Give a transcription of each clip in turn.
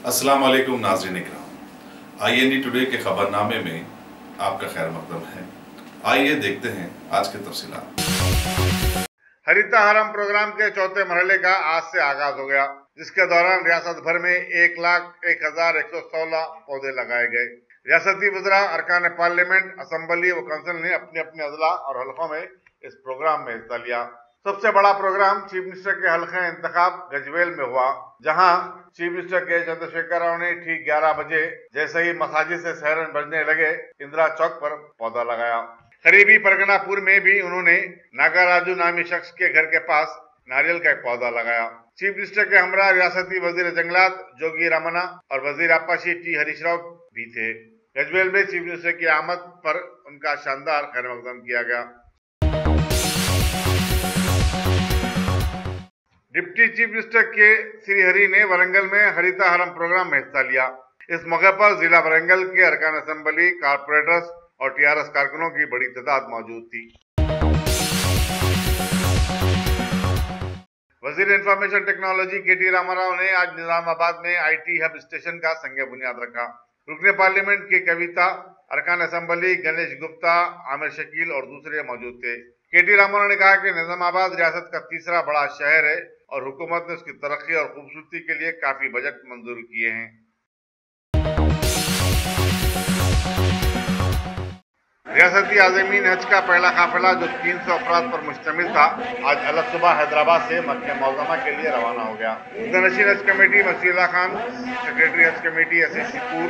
अस्सलाम वालेकुम नाज़रीन इकराम। IND टुडे के खबरनामे में आपका खैर मकदम है। आइए देखते हैं आज के तफसीलात। हरितहारम प्रोग्राम के चौथे मरहले का आज से आगाज हो गया, जिसके दौरान रियासत भर में 1,01,116 पौधे लगाए गए। रियासती वज़रा, अरकान पार्लियामेंट, असम्बली व काउंसिल ने अपने अपने अजला और हलकों में इस प्रोग्राम में हिस्सा लिया। सबसे बड़ा प्रोग्राम चीफ मिनिस्टर के हल्के इंतखाब गजवेल में हुआ, जहां चीफ मिनिस्टर के चंद्रशेखर राव ने ठीक 11 बजे जैसे ही मसाजिद से सहरन बजने लगे, इंदिरा चौक पर पौधा लगाया। करीबी परगनापुर में भी उन्होंने नागाराजू नामी शख्स के घर के पास नारियल का एक पौधा लगाया। चीफ मिनिस्टर के हमरा रियासती वजीर जंगलात जोगी रमना और वजीर आपाशी टी हरीश राव भी थे। गजवेल में चीफ मिनिस्टर की आमद पर उनका शानदार खैर मकदम किया गया। डिप्टी चीफ मिनिस्टर के श्री हरि ने वरंगल में हरितहारम प्रोग्राम में हिस्सा लिया। इस मौके पर जिला वरंगल के अरकान असेंबली, कारपोरेटर्स और TRS कारकुनों की बड़ी तादाद मौजूद थी। वजीर इंफॉर्मेशन टेक्नोलॉजी KT रामाराव ने आज निजामाबाद में IT हब स्टेशन का संग बुनियाद रखा। रुकने पार्लियामेंट की कविता, अरकान असेंबली गणेश गुप्ता, आमिर शकील और दूसरे मौजूद थे। KT रामाराव ने कहा कि निजामाबाद रियासत का तीसरा बड़ा शहर है और हुकूमत ने उसकी तरक्की और खूबसूरती के लिए काफी बजट मंजूर किए हैं। रियासती आज़मीन हज का पहला काफिला जो 300 अफराद पर मुश्तमिल था, आज अलग सुबह हैदराबाद से मक्का मौज़मा के लिए रवाना हो गया। सदरनशीन हज कमेटी मसीला खान, सेक्रेटरी हज कमेटी असीस शिकूर,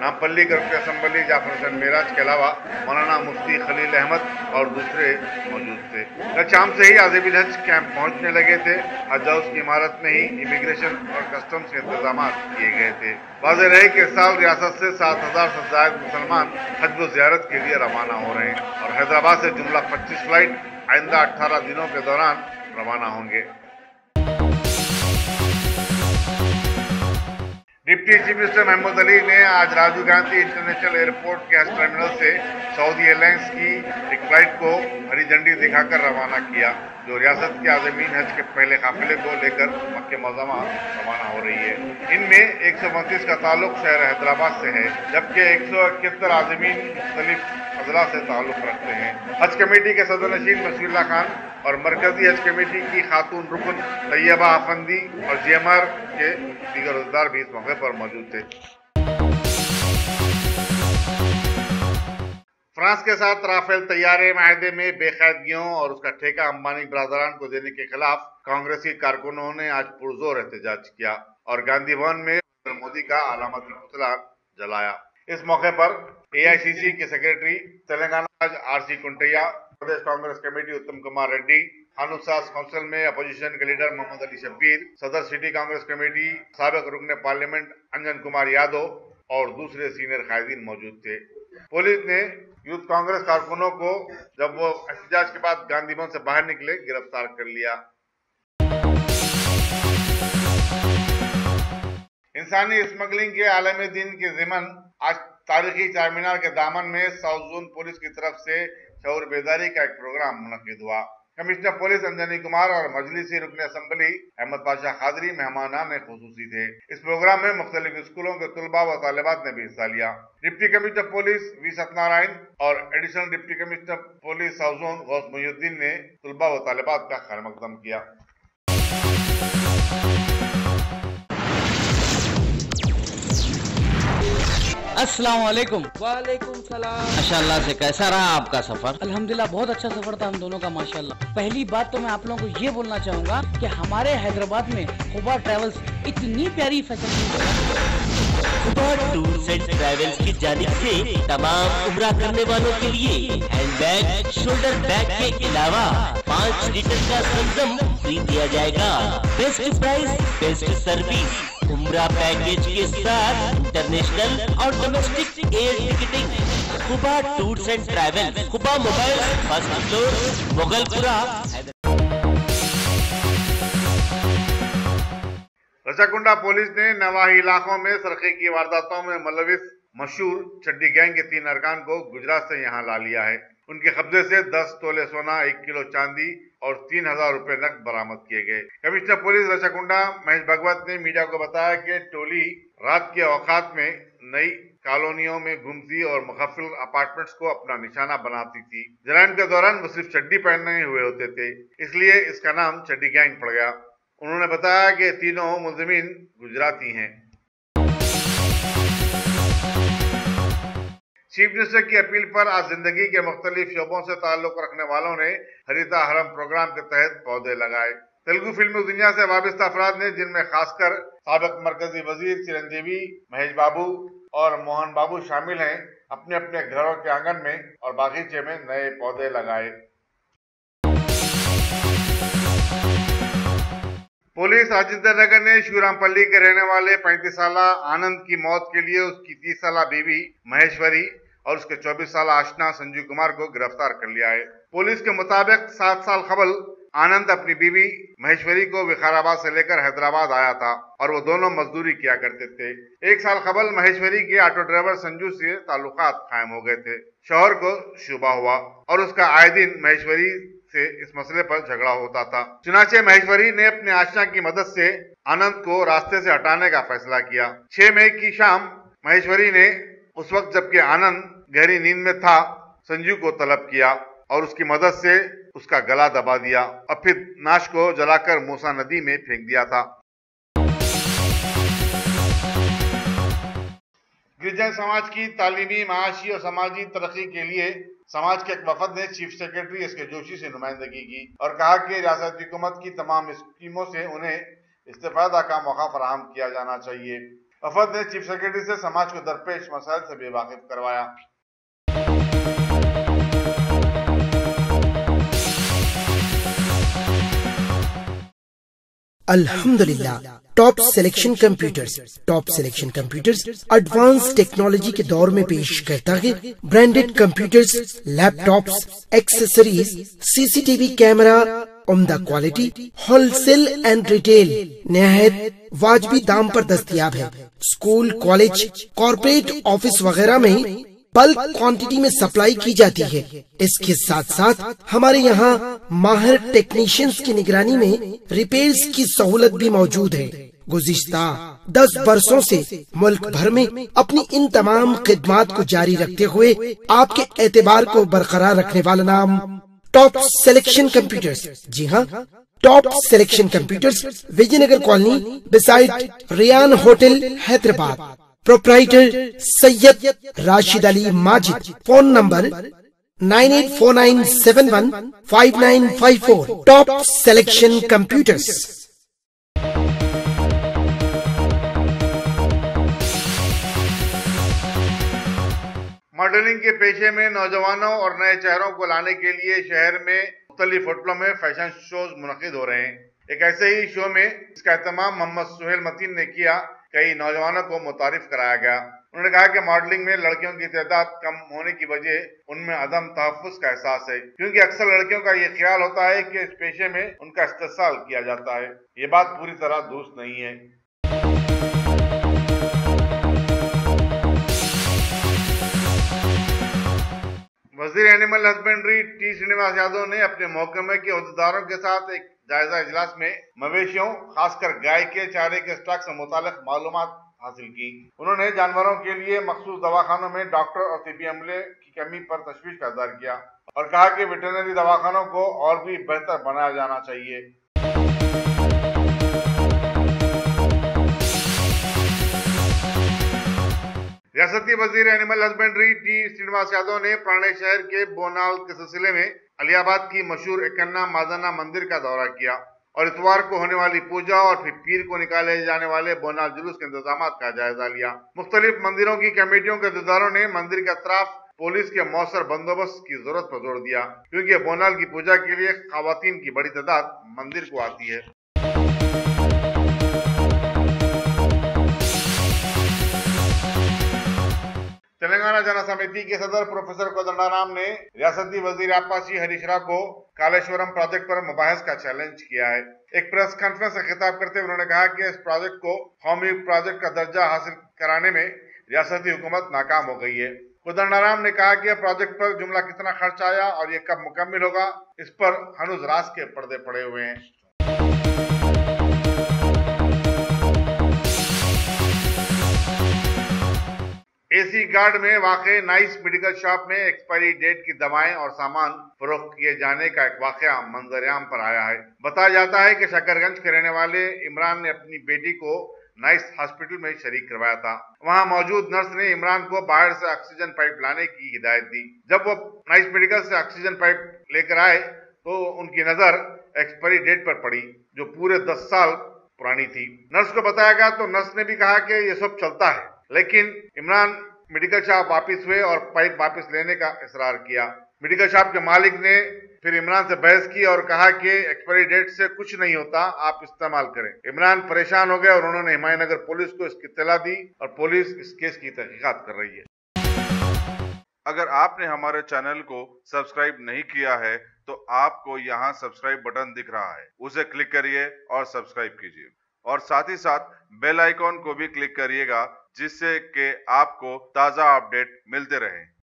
नामपल्ली ग्रुप असेंबली जाफर हसन मेराज के अलावा मौलाना मुफ्ती खलील अहमद और दूसरे मौजूद थे। कल शाम से ही आज़मीन हज कैंप पहुंचने लगे थे। हज हाउस की इमारत में ही इमिग्रेशन और कस्टम्स के इंतजाम किए गए थे। वाज़ेह रहे कि इस साल रियासत से 7,000 से ज़ायद मुसलमान हज व ज़ियारत के लिए रवाना हो रहे हैं और हैदराबाद से जुमला 25 फ्लाइट आइंदा 18 दिनों के दौरान रवाना होंगे। Deputy chief minister Mahmood Ali ने आज राजीव गांधी इंटरनेशनल एयरपोर्ट के हज टर्मिनल से सऊदी एयरलाइंस की एक फ्लाइट को हरी झंडी दिखाकर रवाना किया, जो रियासत के आज़मीन हज के पहले काफिले को लेकर मक्का मौज़मा रवाना हो रही है। इनमें 132 का ताल्लुक शहर हैदराबाद से है, जबकि 171 आज़मीन मुख्तलिफ अजला से ताल्लुक रखते हैं। हज कमेटी के सदरनशीन मसीला खान और मरकजी हज कमेटी की खातून रुकन तैयबा अफंदी और GMR के दीगर उहदेदार भी इस मौके पर मौजूद थे। फ्रांस के साथ राफेल तैयारे माहदे में बेकायदगियों और उसका ठेका अंबानी बरादरान को देने के खिलाफ कांग्रेसी कारकुनों ने आज पुरजोर एहतजाज किया और गांधी भवन में मोदी का अलामती पुतला जलाया। इस मौके पर AICC के सेक्रेटरी तेलंगाना RC कुंटैया, प्रदेश कांग्रेस कमेटी उत्तम कुमार रेड्डी, खानुसास काउंसिल में अपोजिशन के लीडर मोहम्मद अली शब्बीर, सदर सिटी कांग्रेस कमेटी साबिक रुकने पार्लियामेंट अंजन कुमार यादव और दूसरे सीनियर कायदीन मौजूद थे। पुलिस ने यूथ कांग्रेस कारकुनों को जब वो एहतजाज के बाद गांधी भवन से बाहर निकले गिरफ्तार कर लिया। इंसानी स्मगलिंग के आलमी दिन के ज़िमन आज तारीखी चारमीनार के दामन में साउथ जोन पुलिस की तरफ से शऊर बेदारी का एक प्रोग्राम मुनक्किद हुआ। कमिश्नर पुलिस अंजनी कुमार और मजलिसी रुकने असेंबली अहमद पाशा खादरी मेहमानान खुसूसी थे। इस प्रोग्राम में मुख्तलिफ स्कूलों के तुलबा व तालिबात ने भी हिस्सा लिया। Deputy commissioner police V Satyanarayana और additional deputy commissioner police south zone Gaus Muhiuddin ने तुलबा व तालिबात का खैर मकदम किया। अस्सलाम वालेकुम। वालेकुम सलाम। माशाल्लाह से कैसा रहा आपका सफर? अल्हम्दुलिल्लाह बहुत अच्छा सफर था हम दोनों का माशाल्लाह। पहली बात तो मैं आप लोगों को ये बोलना चाहूँगा कि हमारे हैदराबाद में खुबा ट्रैवल्स इतनी प्यारी facility Khuba tours and travels की जानिब से तमाम उम्रा करने वालों के लिए हैंडबैग, शोल्डर बैग के अलावा 5 लीटर का संगम फ्री दिया जाएगा। बेस्ट प्राइस, बेस्ट सर्विस, उम्रा पैकेज के साथ इंटरनेशनल और domestic air ticketing. Khuba tours and travels, Khuba mobile, first floor, Mughalpura. Rachakonda police ने नवाही इलाकों में सरखे की वारदातों में मुलविस मशहूर चड्डी गैंग के 3 अरकान को गुजरात से यहां ला लिया है। उनके कब्जे से 10 तोले सोना, 1 किलो चांदी और 3,000 रुपए नकद बरामद किए गए। कमिश्नर पुलिस रचकुंडा महेश भगवत ने मीडिया को बताया कि टोली रात के औकात में नई कॉलोनियों में घूमती और मुखफिल अपार्टमेंट्स को अपना निशाना बनाती थी। जराइम के दौरान वो सिर्फ चड्डी पहने हुए होते थे, इसलिए इसका नाम चड्डी गैंग पड़ गया। उन्होंने बताया कि तीनों मुलजिमीन गुजराती हैं। चीफ मिनिस्टर की अपील पर आज जिंदगी के मुख्तलिफ शोबों से ताल्लुक रखने वालों ने हरिता हरम प्रोग्राम के तहत पौधे लगाए। तेलुगु फिल्मी दुनिया से वाबस्ता अफराद ने, जिनमें खासकर साबिक मरकजी वजीर चिरंजीवी, महेश बाबू और मोहन बाबू शामिल हैं, अपने अपने घरों के आंगन में और बागीचे में नए पौधे लगाए। पुलिस राजेंद्र नगर ने शिवरामपल्ली के रहने वाले 35 साल आनंद की मौत के लिए उसकी 30 साल बीवी महेश्वरी और उसके 24 साल आशना संजीव कुमार को गिरफ्तार कर लिया है। पुलिस के मुताबिक 7 साल कबल आनंद अपनी बीवी महेश्वरी को विकाराबाद से लेकर हैदराबाद आया था और वो दोनों मजदूरी किया करते थे। 1 साल कबल महेश्वरी के ऑटो ड्राइवर संजू से ताल्लुकात कायम हो गए थे। शौहर को शुबा हुआ और उसका आए दिन महेश्वरी से इस मसले पर झगड़ा होता था। चुनाचे महेश्वरी ने अपने आशना की मदद से आनंद को रास्ते से हटाने का फैसला किया। 6 मई की शाम महेश्वरी ने उस वक्त जबकि आनंद गहरी नींद में था, संजू को तलब किया और उसकी मदद से उसका गला दबा दिया और फिर नाश को जलाकर मूसा नदी में फेंक दिया था। गिरिजन समाज की तालीमी, माशी और समाजी तरक्की के लिए समाज के एक वफद ने चीफ सेक्रेटरी एस के जोशी से नुमाइंदगी की और कहा कि रियासती हुकूमत की तमाम स्कीमों से उन्हें इस्तेफादा का मौका फराहम किया जाना चाहिए। वफद ने चीफ सेक्रेटरी से समाज को दरपेश मसाइल से भी वाकिफ करवाया। अल्हम्दुलिल्लाह, top selection computers advance technology के दौर में पेश करता है branded computers, laptops, accessories, CCTV camera, उम्दा क्वालिटी, होलसेल एंड रिटेल निहायत वाजबी दाम पर दस्तयाब है। स्कूल, कॉलेज, कॉर्पोरेट ऑफिस वगैरह में बल्क क्वांटिटी में सप्लाई की जाती है। इसके साथ साथ हमारे यहाँ माहिर टेक्नीशियंस की निगरानी में रिपेयर्स की सहूलत भी मौजूद है। गुज़िश्ता 10 बरसों से मुल्क भर में अपनी इन तमाम खिदमात को जारी रखते हुए आपके एतबार को बरकरार रखने वाला नाम टॉप सिलेक्शन कंप्यूटर्स। जी हाँ, top selection computers, Vijayanagar colony beside Riyan hotel, Hyderabad. Proprietor Syed Rashid Ali Majid. Phone number 9849715954। Top selection computers. Modelling के पेशे में नौजवानों और नए चेहरों को लाने के लिए शहर में मुख्तलिफ होटलों में फैशन शोज मुनक़िद हो रहे हैं। एक ऐसे ही शो में इसका एहतमाम मोहम्मद सुहेल मतीन ने किया। कई नौजवानों को मुतारिफ कराया गया। उन्होंने कहा कि मॉडलिंग में लड़कियों की तादाद कम होने की वजह उनमें अदम तहफ़्फ़ुज़ का एहसास है, क्योंकि अक्सर लड़कियों का ये ख्याल होता है कि इस पेशे में उनका इस्तेसाल किया जाता है। ये बात पूरी तरह दुरुस्त नहीं है। वजीर animal husbandry T Srinivas Yadav ने अपने महकमे के अहदेदारों के साथ एक जायजा इजलास में मवेशियों, खासकर गाय के चारे के स्टॉक से मुतालिक मालूमात हासिल की। उन्होंने जानवरों के लिए मखसूस दवाखानों में डॉक्टर और तिब्बी अमले की कमी पर तशवीश का इज़हार किया और कहा कि वेटरनरी दवाखानों को और भी बेहतर बनाया जाना चाहिए। रियासती वजीर animal husbandry T Srinivas Yadav ने पुराने शहर के बोनाल के सिलसिले में अलियाबाद की मशहूर एकन्ना मादाना मंदिर का दौरा किया और इतवार को होने वाली पूजा और फिर पीर को निकाले जाने वाले बोनाल जुलूस के इंतजाम का जायजा लिया। मुख्तलिफ मंदिरों की कमेटियों के अहदेदारों ने मंदिर के अतराफ पुलिस के मौसर बंदोबस्त की जरूरत पर जोर दिया, क्योंकि बोनाल की पूजा के लिए खवातीन की बड़ी तादाद मंदिर को आती है। तेलंगाना जन समिति के सदर प्रोफेसर कोदंडाराम ने रियासती वजीर आपाशी हरीश राव को कालेश्वरम प्रोजेक्ट पर मुबाहिस का चैलेंज किया है। एक प्रेस कॉन्फ्रेंस से खिताब करते हुए उन्होंने कहा कि इस प्रोजेक्ट को कौमी प्रोजेक्ट का दर्जा हासिल कराने में रियासती हुकूमत नाकाम हो गई है। कोदंडाराम ने कहा कि प्रोजेक्ट पर जुमला कितना खर्च आया और ये कब मुकम्मल होगा, इस पर हनुज राज के पर्दे पड़े हुए हैं। एसी गार्ड में वाक़े नाइस मेडिकल शॉप में एक्सपायरी डेट की दवाएं और सामान फरोख्त किए जाने का एक वाकया मंजरेआम पर आया है। बताया जाता है कि शकरगंज के रहने वाले इमरान ने अपनी बेटी को नाइस हॉस्पिटल में शरीक करवाया था। वहां मौजूद नर्स ने इमरान को बाहर से ऑक्सीजन पाइप लाने की हिदायत दी। जब वो नाइस मेडिकल से ऑक्सीजन पाइप लेकर आए तो उनकी नजर एक्सपायरी डेट पर पड़ी, जो पूरे 10 साल पुरानी थी। नर्स को बताया गया तो नर्स ने भी कहा कि ये सब चलता है, लेकिन इमरान मेडिकल शॉप वापस हुए और पाइप वापस लेने का इसरार किया। मेडिकल शॉप के मालिक ने फिर इमरान से बहस की और कहा कि एक्सपायरी डेट से कुछ नहीं होता, आप इस्तेमाल करें। इमरान परेशान हो गए और उन्होंने हिमायतनगर पुलिस को इसकी इत्तला दी और पुलिस इस केस की तहकीकात कर रही है। अगर आपने हमारे चैनल को सब्सक्राइब नहीं किया है तो आपको यहाँ सब्सक्राइब बटन दिख रहा है, उसे क्लिक करिए और सब्सक्राइब कीजिए और साथ ही साथ बेल आइकॉन को भी क्लिक करिएगा, जिससे कि आपको ताज़ा अपडेट मिलते रहें।